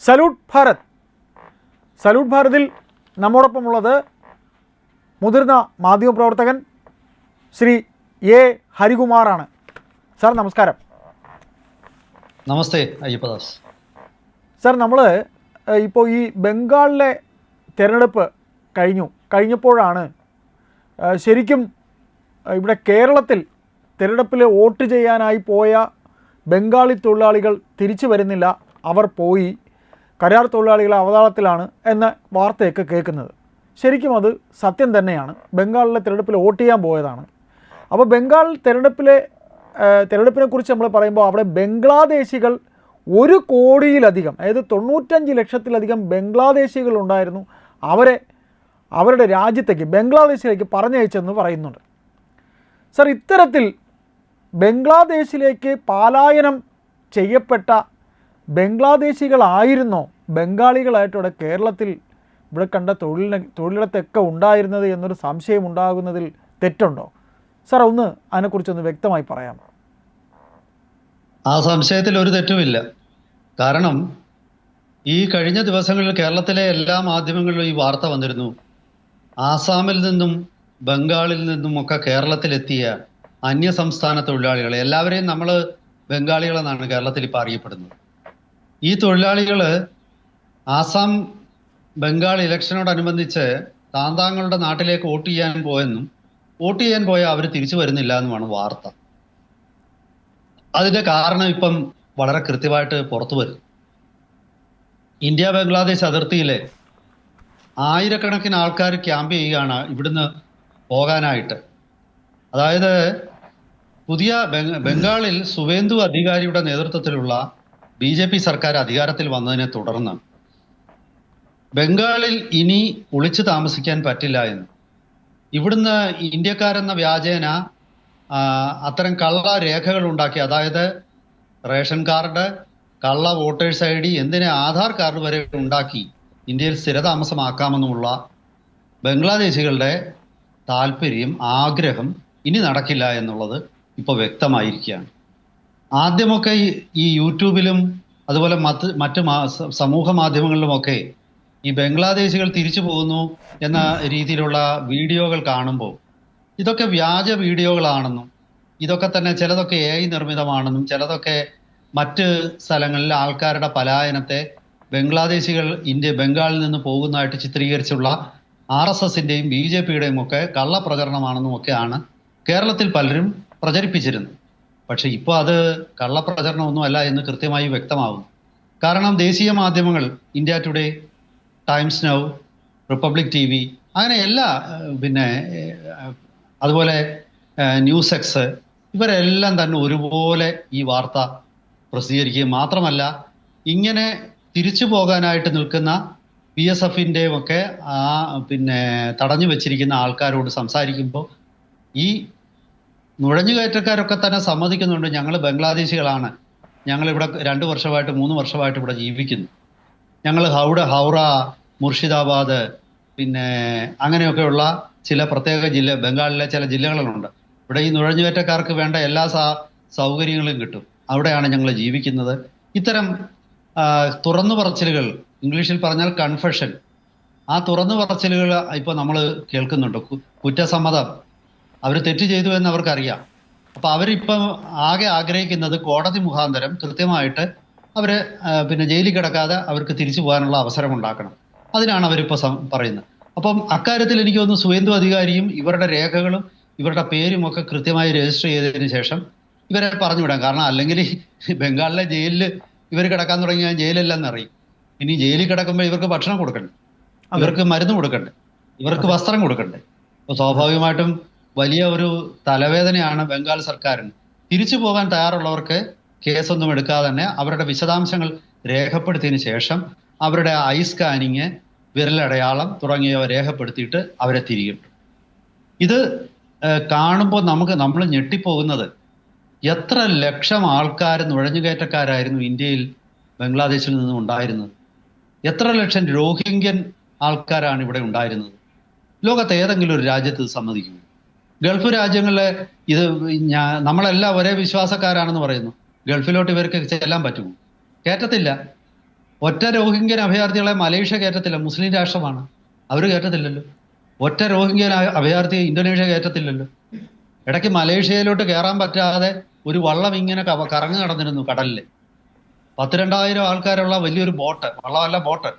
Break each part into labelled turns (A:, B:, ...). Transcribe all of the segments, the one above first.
A: Salute Bharat. Salute ഭാരതിൽ നമ്മോടൊപ്പമുള്ളത് മുതിർന്ന മാധ്യമപ്രവർത്തകൻ Shri A ഹരികുമാറാണ്. Sir നമസ്കാരം.
B: നമസ്തേ അയ്യപ്പദാസ്.
A: സാർ, നമ്മൾ ഇപ്പോൾ ഈ ബംഗാളിലെ തിരഞ്ഞെടുപ്പ് കഴിഞ്ഞപ്പോഴാണ് ശരിക്കും ഇവിടെ കേരളത്തിൽ തിരഞ്ഞെടുപ്പിൽ വോട്ട് ചെയ്യാനായി പോയ ബംഗാളി തൊഴിലാളികൾ തിരിച്ചു വരുന്നില്ല, അവർ പോയി, കരാർ തൊഴിലാളികൾ അവതാളത്തിലാണ് എന്ന വാർത്തയൊക്കെ കേൾക്കുന്നത്. ശരിക്കും അത് സത്യം തന്നെയാണ്. ബംഗാളിലെ തിരഞ്ഞെടുപ്പിൽ വോട്ട് ചെയ്യാൻ പോയതാണ്. അപ്പോൾ ബംഗാൾ തിരഞ്ഞെടുപ്പിനെക്കുറിച്ച് നമ്മൾ പറയുമ്പോൾ അവിടെ ബംഗ്ലാദേശികൾ 1 കോടിയിലധികം, അതായത് 95 ലക്ഷത്തിലധികം ബംഗ്ലാദേശികൾ ഉണ്ടായിരുന്നു. അവരുടെ രാജ്യത്തേക്ക്, ബംഗ്ലാദേശിലേക്ക് പറഞ്ഞയച്ചെന്ന് പറയുന്നുണ്ട്. സർ, ഇത്തരത്തിൽ ബംഗ്ലാദേശിലേക്ക് പലായനം ചെയ്യപ്പെട്ട ബംഗ്ലാദേശികളായിരുന്നോ ബംഗാളികളായിട്ടിവിടെ കേരളത്തിൽ ഇവിടെ കണ്ട തൊഴിലിടത്തൊക്കെ ഉണ്ടായിരുന്നത് എന്നൊരു സംശയം ഉണ്ടാകുന്നതിൽ തെറ്റുണ്ടോ? സാർ, ഒന്ന് അതിനെക്കുറിച്ചൊന്ന് വ്യക്തമായി പറയാമോ?
B: ആ സംശയത്തിൽ ഒരു തെറ്റുമില്ല. കാരണം ഈ കഴിഞ്ഞ ദിവസങ്ങളിൽ കേരളത്തിലെ എല്ലാ മാധ്യമങ്ങളിലും ഈ വാർത്ത വന്നിരുന്നു. ആസാമിൽ നിന്നും ബംഗാളിൽ നിന്നും ഒക്കെ കേരളത്തിലെത്തിയ അന്യ സംസ്ഥാന തൊഴിലാളികളെ, എല്ലാവരെയും നമ്മൾ ബംഗാളികളെന്നാണ് കേരളത്തിൽ ഇപ്പോൾ അറിയപ്പെടുന്നത്. ഈ തൊഴിലാളികൾ ആസാം ബംഗാൾ ഇലക്ഷനോടനുബന്ധിച്ച് താന്താങ്ങളുടെ നാട്ടിലേക്ക് വോട്ട് ചെയ്യാൻ പോയ അവർ തിരിച്ചു വരുന്നില്ല എന്നുമാണ് വാർത്ത. അതിന്റെ കാരണം ഇപ്പം വളരെ കൃത്യമായിട്ട് പുറത്തു വരും. ഇന്ത്യ ബംഗ്ലാദേശ് അതിർത്തിയിലെ ആയിരക്കണക്കിന് ആൾക്കാർ ക്യാമ്പ് ചെയ്യുകയാണ് ഇവിടുന്ന് പോകാനായിട്ട്. അതായത് പുതിയ ബംഗാളിൽ സുവേന്ദു അധികാരിയുടെ നേതൃത്വത്തിലുള്ള BJP സർക്കാർ അധികാരത്തിൽ വന്നതിനെ തുടർന്ന് ബംഗാളിൽ ഇനി ഒളിച്ചു താമസിക്കാൻ പറ്റില്ല എന്ന് ഇവിടുന്ന് ഇന്ത്യക്കാരെന്ന വ്യാജേന അത്തരം കള്ള രേഖകൾ ഉണ്ടാക്കി, അതായത് റേഷൻ കാർഡ്, കള്ള വോട്ടേഴ്സ് ID, എന്തിനെ ആധാർ കാർഡ് വരെ ഉണ്ടാക്കി ഇന്ത്യയിൽ സ്ഥിരതാമസമാക്കാമെന്നുമുള്ള ബംഗ്ലാദേശികളുടെ താല്പര്യം, ആഗ്രഹം ഇനി നടക്കില്ല എന്നുള്ളത് ഇപ്പോൾ വ്യക്തമായിരിക്കുകയാണ്. ആദ്യമൊക്കെ ഈ യൂട്യൂബിലും അതുപോലെ മറ്റ് സമൂഹ മാധ്യമങ്ങളിലുമൊക്കെ ഈ ബംഗ്ലാദേശികൾ തിരിച്ചു പോകുന്നു എന്ന രീതിയിലുള്ള വീഡിയോകൾ കാണുമ്പോൾ ഇതൊക്കെ വ്യാജ വീഡിയോകളാണെന്നും ഇതൊക്കെ തന്നെ ചിലതൊക്കെ AI നിർമ്മിതമാണെന്നും ചിലതൊക്കെ മറ്റ് സ്ഥലങ്ങളിൽ ആൾക്കാരുടെ പലായനത്തെ ബംഗ്ലാദേശികൾ ബംഗാളിൽ നിന്ന് പോകുന്നതായിട്ട് ചിത്രീകരിച്ചുള്ള RSSന്റെയും BJPയുടെയും ഒക്കെ കള്ളപ്രചരണമാണെന്നും ഒക്കെയാണ് കേരളത്തിൽ പലരും പ്രചരിപ്പിച്ചിരുന്നത്. പക്ഷെ ഇപ്പോൾ അത് കള്ളപ്രചരണമൊന്നുമല്ല എന്ന് കൃത്യമായി വ്യക്തമാവുന്നു. കാരണം ദേശീയ മാധ്യമങ്ങൾ, India today, times now, republic TV, അങ്ങനെ എല്ലാ അതുപോലെ ന്യൂസ് എക്സ്, ഇവരെല്ലാം തന്നെ ഒരുപോലെ ഈ വാർത്ത പ്രസിദ്ധീകരിക്കുകയും മാത്രമല്ല ഇങ്ങനെ തിരിച്ചു പോകാനായിട്ട് നിൽക്കുന്ന PSFന്റെയും ഒക്കെ തടഞ്ഞു വെച്ചിരിക്കുന്ന ആൾക്കാരോട് സംസാരിക്കുമ്പോൾ ഈ നുഴഞ്ഞുകയറ്റക്കാരൊക്കെ തന്നെ സമ്മതിക്കുന്നുണ്ട്, ഞങ്ങൾ ബംഗ്ലാദേശികളാണ്, ഞങ്ങളിവിടെ 2 വർഷമായിട്ട് 3 വർഷമായിട്ട് ഇവിടെ ജീവിക്കുന്നു, ഞങ്ങൾ ഹൗറ, മുർഷിദാബാദ്, അങ്ങനെയൊക്കെയുള്ള ചില പ്രത്യേക ബംഗാളിലെ ചില ജില്ലകളുണ്ട്, ഇവിടെ ഈ നുഴഞ്ഞുകയറ്റക്കാർക്ക് വേണ്ട എല്ലാ സൗകര്യങ്ങളും കിട്ടും, അവിടെയാണ് ഞങ്ങൾ ജീവിക്കുന്നത്. ഇത്തരം തുറന്നു പറച്ചിലുകൾ, ഇംഗ്ലീഷിൽ പറഞ്ഞാൽ കൺഫെഷൻ, ആ തുറന്നു പറച്ചിലുകൾ ഇപ്പോൾ നമ്മൾ കേൾക്കുന്നുണ്ട്. കുറ്റസമ്മതം, അവർ തെറ്റ് ചെയ്തു എന്ന് അവർക്കറിയാം. അപ്പോൾ അവരിപ്പം ആകെ ആഗ്രഹിക്കുന്നത് കോടതി മുഖാന്തരം കൃത്യമായിട്ട് അവരെ ജയിലിൽ കിടക്കാതെ അവർക്ക് തിരിച്ചു പോകാനുള്ള അവസരം ഉണ്ടാക്കണം. അതിനാണ് അവരിപ്പോൾ പറയുന്നത്. അപ്പം അക്കാര്യത്തിൽ എനിക്ക് തോന്നുന്നു സുവേന്ദു അധികാരിയും ഇവരുടെ രേഖകളും ഇവരുടെ പേരും ഒക്കെ കൃത്യമായി രജിസ്റ്റർ ചെയ്തതിന് ശേഷം ഇവരെ പറഞ്ഞു വിടാം. കാരണം അല്ലെങ്കിൽ ബംഗാളിലെ ജയിലിൽ ഇവർ കിടക്കാൻ തുടങ്ങിയാൽ ജയിലില്ലെന്ന് അറിയും. ഇനി ജയിലിൽ കിടക്കുമ്പോൾ ഇവർക്ക് ഭക്ഷണം കൊടുക്കണ്ടേ, ഇവർക്ക് മരുന്ന് കൊടുക്കണ്ടേ, ഇവർക്ക് വസ്ത്രം കൊടുക്കണ്ടേ. അപ്പോൾ സ്വാഭാവികമായിട്ടും വലിയ ഒരു തലവേദനയാണ് ബംഗാൾ സർക്കാരിന്. തിരിച്ചു പോകാൻ തയ്യാറുള്ളവർക്ക് കേസൊന്നും എടുക്കാതെ തന്നെ അവരുടെ വിശദാംശങ്ങൾ രേഖപ്പെടുത്തിയതിന് ശേഷം അവരുടെ ഐ സ്കാനിങ്, വിരലടയാളം തുടങ്ങിയവ രേഖപ്പെടുത്തിയിട്ട് അവരെ തിരികെ വിട്ടു. ഇത് കാണുമ്പോൾ നമ്മൾ ഞെട്ടിപ്പോകുന്നത്, എത്ര ലക്ഷം ആൾക്കാർ, നുഴഞ്ഞുകയറ്റക്കാരായിരുന്നു ഇന്ത്യയിൽ ബംഗ്ലാദേശിൽ നിന്നും ഉണ്ടായിരുന്നത്, എത്ര ലക്ഷം രോഹിംഗ്യൻ ആൾക്കാരാണ് ഇവിടെ ഉണ്ടായിരുന്നത്. ലോകത്തെ ഏതെങ്കിലും ഒരു രാജ്യത്ത് ഇത് സമ്മതിക്കുമോ? ഗൾഫ് രാജ്യങ്ങളിലെ നമ്മളെല്ലാം ഒരേ വിശ്വാസക്കാരാണെന്ന് പറയുന്നു. ഗൾഫിലോട്ട് ഇവർക്ക് ചെല്ലാൻ പറ്റുമോ? കയറ്റത്തില്ല. ഒറ്റ റോഹിംഗ്യൻ അഭയാർത്ഥികളെ മലേഷ്യ കയറ്റത്തില്ല, മുസ്ലിം രാഷ്ട്രമാണ്, അവർ കയറ്റത്തില്ലല്ലോ. ഒറ്റ റോഹിംഗ്യൻ അഭയാർത്ഥിയെ ഇന്തോനേഷ്യ കയറ്റത്തില്ലല്ലോ. ഇടയ്ക്ക് മലേഷ്യയിലോട്ട് കയറാൻ പറ്റാതെ ഒരു വള്ളം ഇങ്ങനെ കറങ്ങി നടന്നിരുന്നു കടലിൽ. 12,000 ആൾക്കാരുള്ള വലിയൊരു ബോട്ട്, വള്ളമല്ല ബോട്ട്.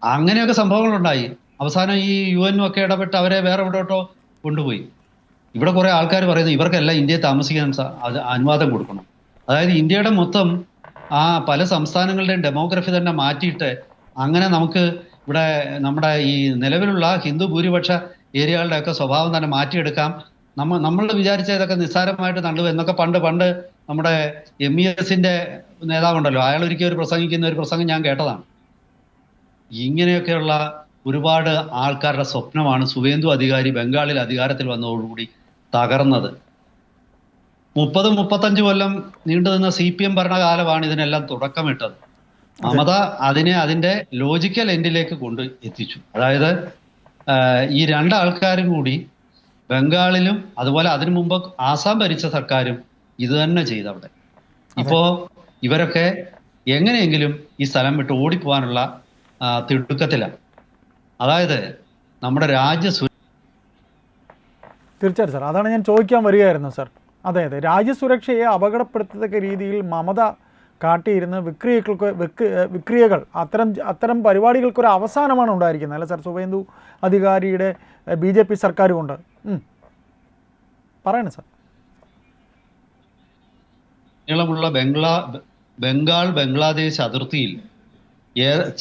B: അങ്ങനെയൊക്കെ സംഭവങ്ങളുണ്ടായി. അവസാനം ഈ UN ഒക്കെ ഇടപെട്ട് അവരെ വേറെ എവിടോട്ടോ കൊണ്ടുപോയി. ഇവിടെ കുറെ ആൾക്കാർ പറയുന്നു ഇവർക്കെല്ലാം ഇന്ത്യയിൽ താമസിക്കാൻ അനുവാദം കൊടുക്കണം. അതായത് ഇന്ത്യയുടെ മൊത്തം പല സംസ്ഥാനങ്ങളുടെയും ഡെമോഗ്രഫി തന്നെ മാറ്റിയിട്ട് അങ്ങനെ നമുക്ക് ഇവിടെ നമ്മുടെ ഈ നിലവിലുള്ള ഹിന്ദു ഭൂരിപക്ഷ ഏരിയകളുടെയൊക്കെ സ്വഭാവം തന്നെ മാറ്റിയെടുക്കാം. നമ്മൾ വിചാരിച്ച ഇതൊക്കെ നിസ്സാരമായിട്ട് തള്ളുക എന്നൊക്കെ പണ്ട് നമ്മുടെ MESന്റെ നേതാവുണ്ടല്ലോ, അയാൾ ഒരിക്കൽ പ്രസംഗിക്കുന്ന ഒരു പ്രസംഗം ഞാൻ കേട്ടതാണ്. ഇങ്ങനെയൊക്കെയുള്ള ഒരുപാട് ആൾക്കാരുടെ സ്വപ്നമാണ് സുവേന്ദു അധികാരി ബംഗാളിൽ അധികാരത്തിൽ വന്നതോടുകൂടി തകർന്നത്. 30-35 കൊല്ലം നീണ്ടുനിന്ന CPM ഭരണകാലമാണ് ഇതിനെല്ലാം തുടക്കമിട്ടത്. മമത അതിനെ അതിന്റെ ലോജിക്കൽ എൻഡിലേക്ക് കൊണ്ട് എത്തിച്ചു. അതായത് ഈ രണ്ടാൾക്കാരും കൂടി ബംഗാളിലും അതുപോലെ അതിനു മുമ്പ് ആസാം ഭരിച്ച സർക്കാരും ഇത് തന്നെ ചെയ്തവിടെ. ഇപ്പോ ഇവരൊക്കെ എങ്ങനെയെങ്കിലും ഈ സ്ഥലം വിട്ട് ഓടിപ്പോവാനുള്ള തിടുക്കത്തിലാണ്. അതായത് നമ്മുടെ
A: തീർച്ചയായിട്ടും സാർ, അതാണ് ഞാൻ ചോദിക്കാൻ വരികയായിരുന്നു സാർ. അതെ, രാജ്യസുരക്ഷയെ അപകടപ്പെടുത്തത്തക്ക രീതിയിൽ മമത കാട്ടിയിരുന്ന വിക്രിയകൾ അത്തരം പരിപാടികൾക്കൊരു അവസാനമാണ് ഉണ്ടായിരിക്കുന്നത് അല്ല സാർ? സുവേന്ദു അധികാരിയുടെ BJP സർക്കാർ കൊണ്ട് പറയണേ സാർ.
B: നീളമുള്ള ബംഗാൾ ബംഗ്ലാദേശ് അതിർത്തിയിൽ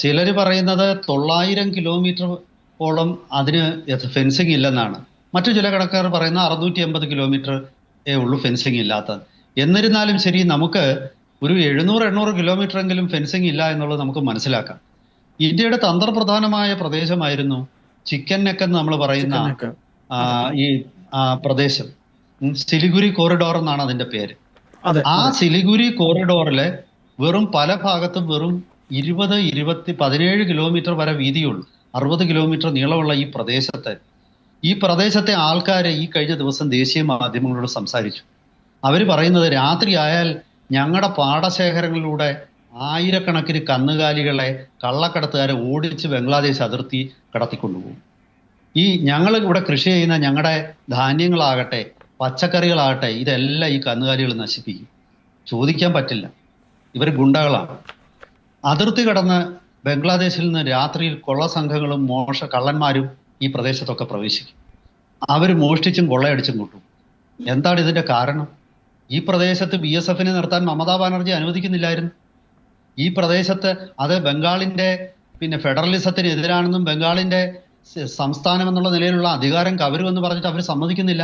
B: ചിലർ പറയുന്നത് 900 കിലോമീറ്ററോളം അതിന് ഫെൻസിങ് ഇല്ലെന്നാണ്. മറ്റു ചില കണക്കാർ പറയുന്ന 680 കിലോമീറ്റർ ഉള്ളൂ ഫെൻസിങ് ഇല്ലാത്തത്. എന്നിരുന്നാലും ശരി, നമുക്ക് ഒരു 700-800 കിലോമീറ്റർ എങ്കിലും ഫെൻസിങ് ഇല്ല എന്നുള്ളത് നമുക്ക് മനസ്സിലാക്കാം. ഇന്ത്യയുടെ തന്ത്രപ്രധാനമായ പ്രദേശമായിരുന്നു ചിക്കൻ നെക്ക് എന്ന് നമ്മൾ പറയുന്ന ഈ പ്രദേശം. സിലിഗുരി കോറിഡോർ എന്നാണ് അതിന്റെ പേര്. ആ സിലിഗുരി കോറിഡോറിലെ പല ഭാഗത്തും വെറും 17 കിലോമീറ്റർ വരെ വീതിയുള്ളൂ, 60 കിലോമീറ്റർ നീളമുള്ള ഈ പ്രദേശത്തെ ആൾക്കാരെ ഈ കഴിഞ്ഞ ദിവസം ദേശീയ മാധ്യമങ്ങളോട് സംസാരിച്ചു. അവർ പറയുന്നത് രാത്രി ആയാൽ ഞങ്ങളുടെ പാടശേഖരങ്ങളിലൂടെ ആയിരക്കണക്കിന് കന്നുകാലികളെ കള്ളക്കടത്തുകാരെ ഓടിച്ച് ബംഗ്ലാദേശ് അതിർത്തി കടത്തിക്കൊണ്ടുപോകും. ഞങ്ങൾ ഇവിടെ കൃഷി ചെയ്യുന്ന ഞങ്ങളുടെ ധാന്യങ്ങളാകട്ടെ പച്ചക്കറികളാകട്ടെ ഇതെല്ലാം ഈ കന്നുകാലികൾ നശിപ്പിക്കും. ചോദിക്കാൻ പറ്റില്ല, ഇവർ ഗുണ്ടകളാണ്. അതിർത്തി കടന്ന് ബംഗ്ലാദേശിൽ നിന്ന് രാത്രിയിൽ കൊള്ള സംഘങ്ങളും കള്ളന്മാരും ഈ പ്രദേശത്തൊക്കെ പ്രവേശിക്കും. അവർ മോഷ്ടിച്ചും കൊള്ളയടിച്ചും കൂട്ടും. എന്താണ് ഇതിന്റെ കാരണം? ഈ പ്രദേശത്ത് BSFനെ നിർത്താൻ മമതാ ബാനർജി അനുവദിക്കുന്നില്ലായിരുന്നു. ഈ പ്രദേശത്ത് അത് ബംഗാളിന്റെ ഫെഡറലിസത്തിന് എതിരാണെന്നും ബംഗാളിന്റെ സംസ്ഥാനം എന്നുള്ള നിലയിലുള്ള അധികാരം കവരുമെന്ന് പറഞ്ഞിട്ട് അവർ സമ്മതിക്കുന്നില്ല.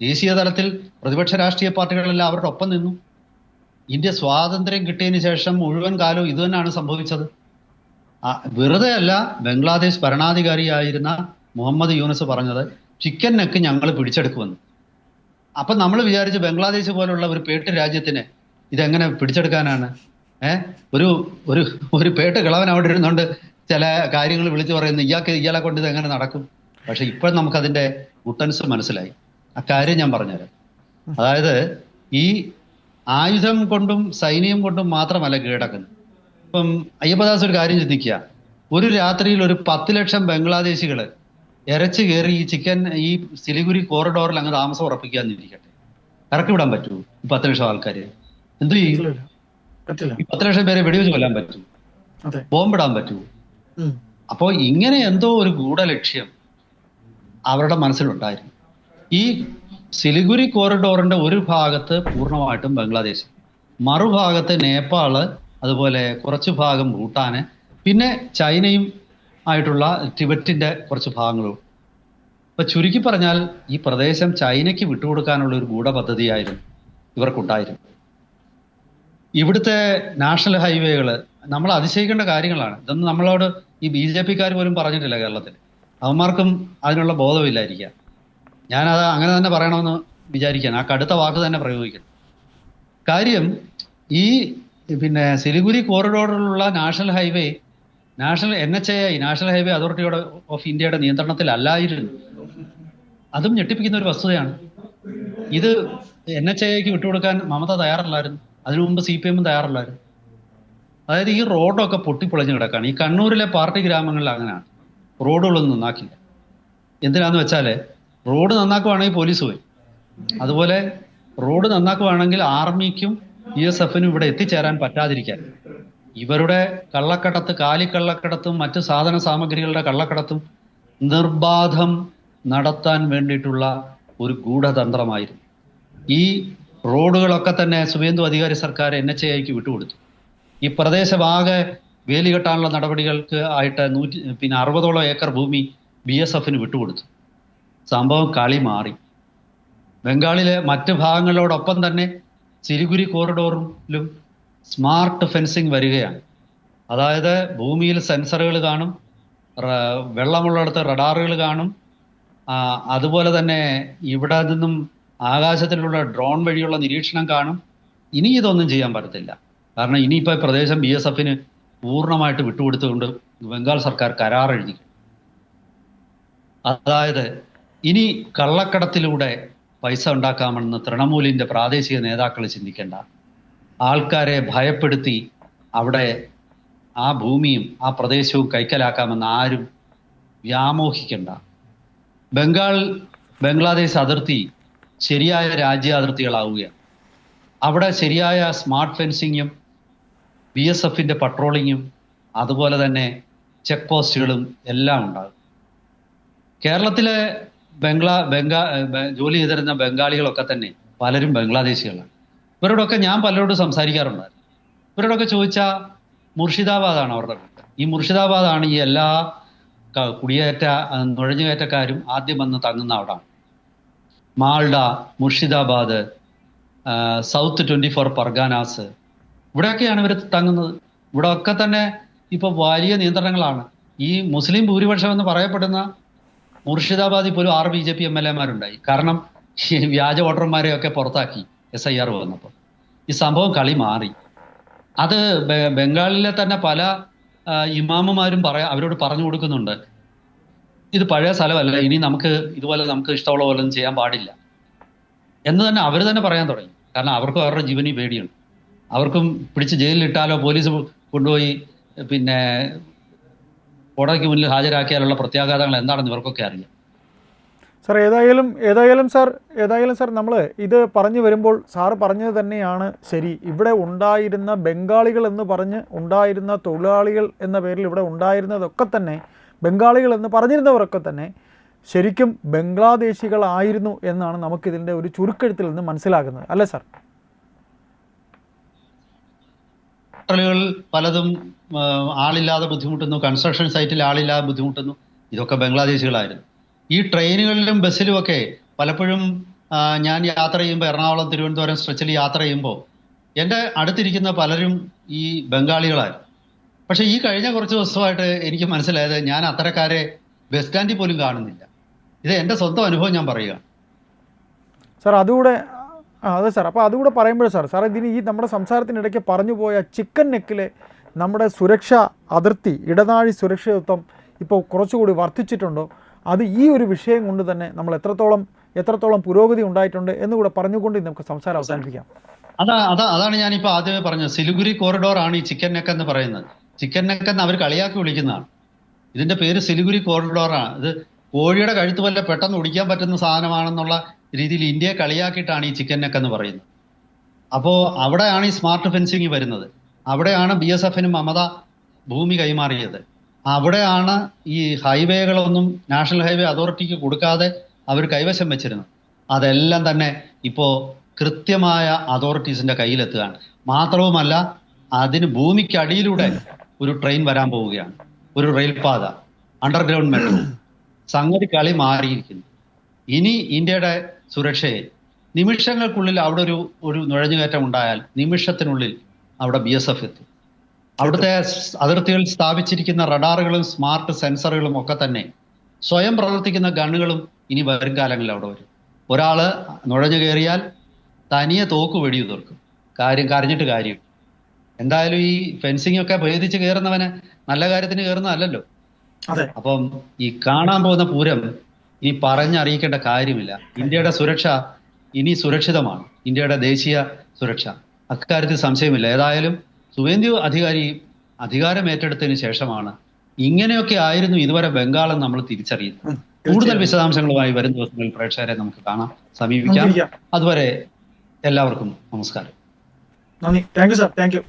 B: ദേശീയ തലത്തിൽ പ്രതിപക്ഷ രാഷ്ട്രീയ പാർട്ടികളെല്ലാം അവരുടെ ഒപ്പം നിന്നു. ഇന്ത്യ സ്വാതന്ത്ര്യം കിട്ടിയതിന് ശേഷം മുഴുവൻ കാലവും ഇത് തന്നെയാണ് സംഭവിച്ചത്. വെറുതെ അല്ല ബംഗ്ലാദേശ് ഭരണാധികാരിയായിരുന്ന മുഹമ്മദ് യൂനസ് പറഞ്ഞത് ചിക്കൻ നെക്ക് ഞങ്ങൾ പിടിച്ചെടുക്കുമെന്ന്. അപ്പം നമ്മൾ വിചാരിച്ച് ബംഗ്ലാദേശ് പോലുള്ള ഒരു പേട്ട് രാജ്യത്തിന് ഇതെങ്ങനെ പിടിച്ചെടുക്കാനാണ്? ഒരു പേട്ട് കിളവൻ അവിടെ ഇരുന്നുകൊണ്ട് ചില കാര്യങ്ങൾ വിളിച്ചു പറയുന്നു, ഇയാളെ കൊണ്ട് ഇത് എങ്ങനെ നടക്കും? പക്ഷെ ഇപ്പോൾ നമുക്കതിൻ്റെ ഗുട്ടൻസ് മനസ്സിലായി. അക്കാര്യം ഞാൻ പറഞ്ഞുതരാം. അതായത് ഈ ആയുധം കൊണ്ടും സൈന്യം കൊണ്ടും മാത്രമല്ല കീഴടക്കുന്നത്. ഇപ്പം അയ്യപ്പദാസ് ഒരു കാര്യം ചിന്തിക്കുക, ഒരു രാത്രിയിൽ ഒരു 10 ലക്ഷം ബംഗ്ലാദേശികൾ ഇരച്ചു കയറി ഈ സിലിഗുരി കോറിഡോറിൽ അങ്ങ് താമസം ഉറപ്പിക്കാന്നിരിക്കട്ടെ, ഇറക്കി വിടാൻ പറ്റുമോ? 10 ലക്ഷം ആൾക്കാര് എന്തു ചെയ്യും? ഈ 10 ലക്ഷം പേരെ വെടിവെച്ച് കൊല്ലാൻ പറ്റുമോ? ബോംബിടാൻ പറ്റുമോ? അപ്പോൾ ഇങ്ങനെ എന്തോ ഒരു ഗൂഢലക്ഷ്യം അവരുടെ മനസ്സിലുണ്ടായിരുന്നു. ഈ സിലിഗുരി കോറിഡോറിന്റെ ഒരു ഭാഗത്ത് പൂർണ്ണമായിട്ടും ബംഗ്ലാദേശ്, മറുഭാഗത്ത് നേപ്പാള്, അതുപോലെ കുറച്ച് ഭാഗം ഭൂട്ടാന്, പിന്നെ ചൈനയും ആയിട്ടുള്ള ടിബറ്റിന്റെ കുറച്ച് ഭാഗങ്ങളും. അപ്പൊ ചുരുക്കി പറഞ്ഞാൽ ഈ പ്രദേശം ചൈനയ്ക്ക് വിട്ടുകൊടുക്കാനുള്ള ഒരു ഗൂഢപദ്ധതിയായിരുന്നു ഇവർക്കുണ്ടായിരുന്നു. ഇവിടുത്തെ നാഷണൽ ഹൈവേകൾ നമ്മൾ അതിശയിക്കേണ്ട കാര്യങ്ങളാണ്. ഇതൊന്നും നമ്മളോട് ഈ BJPക്കാർ പോലും പറഞ്ഞിട്ടില്ല കേരളത്തിൽ. അവന്മാർക്കും അതിനുള്ള ബോധമില്ലായിരിക്കാം. ഞാനത് അങ്ങനെ തന്നെ പറയണമെന്ന് വിചാരിക്കാൻ, ആ കടുത്ത വാക്ക് തന്നെ പ്രയോഗിക്കണം. കാര്യം ഈ സിലിഗുരി കോറിഡോറിലുള്ള national highway NHAI national highway authority of ഇന്ത്യയുടെ നിയന്ത്രണത്തിലല്ലായിരുന്നു. അതും ഞെട്ടിപ്പിക്കുന്ന ഒരു വസ്തുതയാണ്. ഇത് NHAIക്ക് വിട്ടുകൊടുക്കാൻ മമത തയ്യാറല്ലായിരുന്നു. അതിനു മുമ്പ് CPM തയ്യാറല്ലായിരുന്നു. അതായത് ഈ റോഡൊക്കെ പൊട്ടിപ്പൊളിഞ്ഞ് കിടക്കുകയാണ്. ഈ കണ്ണൂരിലെ പാർട്ടി ഗ്രാമങ്ങളിൽ അങ്ങനെയാണ്, റോഡുകളൊന്നും നന്നാക്കില്ല. എന്തിനാന്ന് വെച്ചാൽ റോഡ് നന്നാക്കുവാണെങ്കിൽ പോലീസ് പോയി, അതുപോലെ റോഡ് നന്നാക്കുവാണെങ്കിൽ ആർമിക്കും BSFനും ഇവിടെ എത്തിച്ചേരാൻ പറ്റാതിരിക്കാൻ, ഇവരുടെ കള്ളക്കടത്ത്, കാലിക്കള്ളക്കടത്തും മറ്റ് സാധന സാമഗ്രികളുടെ കള്ളക്കടത്തും നിർബാധം നടത്താൻ വേണ്ടിയിട്ടുള്ള ഒരു ഗൂഢതന്ത്രമായിരുന്നു. ഈ റോഡുകളൊക്കെ തന്നെ സുവേന്ദു അധികാരി സർക്കാർ NHAIക്ക് വിട്ടുകൊടുത്തു. ഈ പ്രദേശമാകെ വേലി കെട്ടാനുള്ള നടപടികൾക്ക് ആയിട്ട് 60ഓളം ഏക്കർ ഭൂമി BSFന് വിട്ടുകൊടുത്തു. സംഭവം കളി മാറി. ബംഗാളിലെ മറ്റ് ഭാഗങ്ങളോടൊപ്പം തന്നെ സിലിഗുരി കോറിഡോറിലും സ്മാർട്ട് ഫെൻസിങ് വരികയാണ്. അതായത് ഭൂമിയിൽ സെൻസറുകൾ കാണും, വെള്ളമുള്ളിടത്ത് റഡാറുകൾ കാണും, അതുപോലെ തന്നെ ഇവിടെ നിന്നും ആകാശത്തിലുള്ള ഡ്രോൺ വഴിയുള്ള നിരീക്ഷണം കാണും. ഇനി ഇതൊന്നും ചെയ്യാൻ പറ്റത്തില്ല. കാരണം ഇനിയിപ്പോൾ പ്രദേശം BSFന് പൂർണ്ണമായിട്ട് വിട്ടുകൊടുത്തുകൊണ്ട് ബംഗാൾ സർക്കാർ കരാർ എഴുതി. അതായത് ഇനി കള്ളക്കടത്തിലൂടെ പൈസ ഉണ്ടാക്കാമെന്ന് തൃണമൂലിൻ്റെ പ്രാദേശിക നേതാക്കൾ ചിന്തിക്കേണ്ട. ആൾക്കാരെ ഭയപ്പെടുത്തി അവിടെ ആ ഭൂമിയും ആ പ്രദേശവും കൈക്കലാക്കാമെന്ന് ആരും വ്യാമോഹിക്കണ്ട. ബംഗ്ലാദേശ് അതിർത്തി ശരിയായ രാജ്യാതിർത്തികളാവുകയാണ്. അവിടെ ശരിയായ സ്മാർട്ട് ഫെൻസിങ്ങും BSFൻ്റെ പട്രോളിങ്ങും അതുപോലെ തന്നെ ചെക്ക് പോസ്റ്റുകളും എല്ലാം ഉണ്ടാകും. കേരളത്തിലെ ജോലി ചെയ്തിരുന്ന ബംഗാളികളൊക്കെ തന്നെ പലരും ബംഗ്ലാദേശികളാണ്. ഇവരോടൊക്കെ ഞാൻ പലരോടും സംസാരിക്കാറുണ്ടായിരുന്നു. ഇവരോടൊക്കെ ചോദിച്ചാൽ മുർഷിദാബാദാണ് അവരുടെ വീട്. ഈ മുർഷിദാബാദാണ് ഈ എല്ലാ നുഴഞ്ഞുകയറ്റക്കാരും ആദ്യം വന്ന് തങ്ങുന്ന അവിടാണ്. മാൾഡ, മുർഷിദാബാദ്, സൗത്ത് 24 പർഗാനാസ്, ഇവിടെയൊക്കെയാണ് ഇവർ തങ്ങുന്നത്. ഇവിടെ ഒക്കെ തന്നെ ഇപ്പോൾ വലിയ നിയന്ത്രണങ്ങളാണ്. ഈ മുസ്ലിം ഭൂരിപക്ഷം എന്ന് പറയപ്പെടുന്ന മുർഷിദാബാദിൽ പോലും 6 BJP MLA-മാരുണ്ടായി. കാരണം ഈ വ്യാജ വോട്ടർമാരെയൊക്കെ പുറത്താക്കി SIR വന്നപ്പോൾ. ഈ സംഭവം കളി മാറി. അത് ബംഗാളിലെ തന്നെ പല ഇമാമുമാരും അവരോട് പറഞ്ഞു കൊടുക്കുന്നുണ്ട്, ഇത് പഴയ സ്ഥലമല്ല, ഇനി ഇതുപോലെ നമുക്ക് ഇഷ്ടമുള്ള പോലെ ഒന്നും ചെയ്യാൻ പാടില്ല എന്ന് തന്നെ അവർ തന്നെ പറയാൻ തുടങ്ങി. കാരണം അവർക്കും അവരുടെ ജീവനി പേടിയുണ്ട്. അവർക്കും പിടിച്ച് ജയിലിലിട്ടാലോ പോലീസ് കൊണ്ടുപോയി പിന്നെ കോടതിക്ക് മുന്നിൽ ഹാജരാക്കിയാലുള്ള പ്രത്യാഘാതങ്ങൾ എന്താണെന്ന് ഇവർക്കൊക്കെ അറിയാം.
A: സാർ ഏതായാലും സാർ നമ്മൾ ഇത് പറഞ്ഞു വരുമ്പോൾ സാറ് പറഞ്ഞത് തന്നെയാണ് ശരി. ഇവിടെ ഉണ്ടായിരുന്ന ബംഗാളികൾ എന്ന് പറഞ്ഞ് ഉണ്ടായിരുന്ന തൊഴിലാളികൾ എന്ന പേരിൽ ഇവിടെ ഉണ്ടായിരുന്നതൊക്കെ തന്നെ ബംഗാളികൾ എന്ന് പറഞ്ഞിരുന്നവരൊക്കെ തന്നെ ശരിക്കും ബംഗ്ലാദേശികളായിരുന്നു എന്നാണ് നമുക്കിതിൻ്റെ ഒരു ചുരുക്കെഴുത്തിൽ നിന്ന് മനസ്സിലാകുന്നത്, അല്ലേ സാർ?
B: ഹോട്ടലുകൾ പലതും ആളില്ലാതെ ബുദ്ധിമുട്ടുന്നു, കൺസ്ട്രക്ഷൻ സൈറ്റിൽ ആളില്ലാതെ ബുദ്ധിമുട്ടുന്നു. ഇതൊക്കെ ബംഗ്ലാദേശികളായിരുന്നു. ഈ ട്രെയിനുകളിലും ബസ്സിലും ഒക്കെ പലപ്പോഴും ഞാൻ യാത്ര ചെയ്യുമ്പോൾ എറണാകുളം തിരുവനന്തപുരം സ്ട്രെച്ചിൽ യാത്ര ചെയ്യുമ്പോൾ എൻ്റെ അടുത്തിരിക്കുന്ന പലരും ഈ ബംഗാളികളായിരുന്നു. പക്ഷേ ഈ കഴിഞ്ഞ കുറച്ച് ദിവസമായിട്ട് എനിക്ക് മനസ്സിലായത് ഞാൻ അത്തരക്കാരെ ബസ് സ്റ്റാൻഡിൽ പോലും കാണുന്നില്ല. ഇത് എൻ്റെ സ്വന്തം അനുഭവം ഞാൻ പറയുകയാണ്
A: സാർ. അതുകൂടെ അതെ സാർ. അപ്പോൾ അതുകൂടെ പറയുമ്പോൾ സാർ ഇതിന് ഈ നമ്മുടെ സംസാരത്തിനിടയ്ക്ക് പറഞ്ഞു പോയ ചിക്കൻ നെക്കിലെ നമ്മുടെ സുരക്ഷാ അതിർത്തി, ഇടനാഴി സുരക്ഷിതത്വം ഇപ്പോൾ കുറച്ചുകൂടി വർദ്ധിച്ചിട്ടുണ്ടോ? അത് ഈ ഒരു വിഷയം കൊണ്ട് തന്നെ നമ്മൾ എത്രത്തോളം പുരോഗതി ഉണ്ടായിട്ടുണ്ട് എന്നുകൂടെ പറഞ്ഞുകൊണ്ട് നമുക്ക് സംസാരം അവസാനിപ്പിക്കാം.
B: അതാണ് ഞാനിപ്പോൾ ആദ്യമേ പറഞ്ഞത്. സിലിഗുരി കോറിഡോർ ആണ് ഈ ചിക്കൻ നെക്ക് എന്ന് പറയുന്നത്. ചിക്കൻ നെക്ക് എന്ന് അവർ കളിയാക്കി വിളിക്കുന്നതാണ്. ഇതിന്റെ പേര് സിലിഗുരി കോറിഡോറാണ്. ഇത് കോഴിയുടെ കഴുത്ത് പോലെ പെട്ടെന്ന് ഒടിക്കാൻ പറ്റുന്ന സാധനമാണെന്നുള്ള രീതിയിൽ ഇന്ത്യയെ കളിയാക്കിയിട്ടാണ് ഈ ചിക്കൻ നെക്ക് എന്ന് പറയുന്നത്. അപ്പോൾ അവിടെയാണ് ഈ സ്മാർട്ട് ഫെൻസിങ് വരുന്നത്. അവിടെയാണ് BSFന് മമത ഭൂമി കൈമാറിയത്. അവിടെയാണ് ഈ ഹൈവേകളൊന്നും നാഷണൽ ഹൈവേ അതോറിറ്റിക്ക് കൊടുക്കാതെ അവർ കൈവശം വെച്ചിരുന്നത്. അതെല്ലാം തന്നെ ഇപ്പോൾ കൃത്യമായ അതോറിറ്റീസിന്റെ കയ്യിലെത്തുകയാണ്. മാത്രവുമല്ല, അതിന് ഭൂമിക്കടിയിലൂടെ ഒരു ട്രെയിൻ വരാൻ പോവുകയാണ്, ഒരു റെയിൽപാത, അണ്ടർഗ്രൗണ്ട് മെട്രോ. സംഗതി കളി മാറിയിരിക്കുന്നു. ഇനി ഇന്ത്യയുടെ സുരക്ഷയെ നിമിഷങ്ങൾക്കുള്ളിൽ അവിടെ ഒരു നുഴഞ്ഞുകയറ്റം ഉണ്ടായാൽ നിമിഷത്തിനുള്ളിൽ അവിടെ BSF എത്തും. അവിടുത്തെ അതിർത്തികളിൽ സ്ഥാപിച്ചിരിക്കുന്ന റഡാറുകളും സ്മാർട്ട് സെൻസറുകളും ഒക്കെ തന്നെ സ്വയം പ്രവർത്തിക്കുന്ന ഗണ്ണുകളും ഇനി വരും കാലങ്ങളിൽ അവിടെ വരും. ഒരാള് നുഴഞ്ഞു കയറിയാൽ തനിയെ തോക്ക് വെടിയുതിർക്കും. കരഞ്ഞിട്ട് കാര്യം. എന്തായാലും ഈ ഫെൻസിങ് ഒക്കെ ഭേദിച്ച് കയറുന്നവന് നല്ല കാര്യത്തിന് കയറുന്നതല്ലല്ലോ. അപ്പം ഈ കാണാൻ പോകുന്ന പൂരം ഇനി പറഞ്ഞറിയിക്കേണ്ട കാര്യമില്ല. ഇന്ത്യയുടെ സുരക്ഷ ഇനി സുരക്ഷിതമാണ്, ഇന്ത്യയുടെ ദേശീയ സുരക്ഷ, അക്കാര്യത്തിൽ സംശയമില്ല. ഏതായാലും സുവേന്ദു അധികാരി അധികാരം ഏറ്റെടുത്തതിന് ശേഷമാണ് ഇങ്ങനെയൊക്കെ ആയിരുന്നു ഇതുവരെ ബംഗാൾ നമ്മൾ തിരിച്ചറിയുന്നത്. കൂടുതൽ വിശദാംശങ്ങളുമായി വരും ദിവസങ്ങളിൽ പ്രേക്ഷകരെ നമുക്ക് കാണാം, സമീപിക്കാം. അതുവരെ എല്ലാവർക്കും നമസ്കാരം.
A: നന്ദി. Thank you sir. Thank you.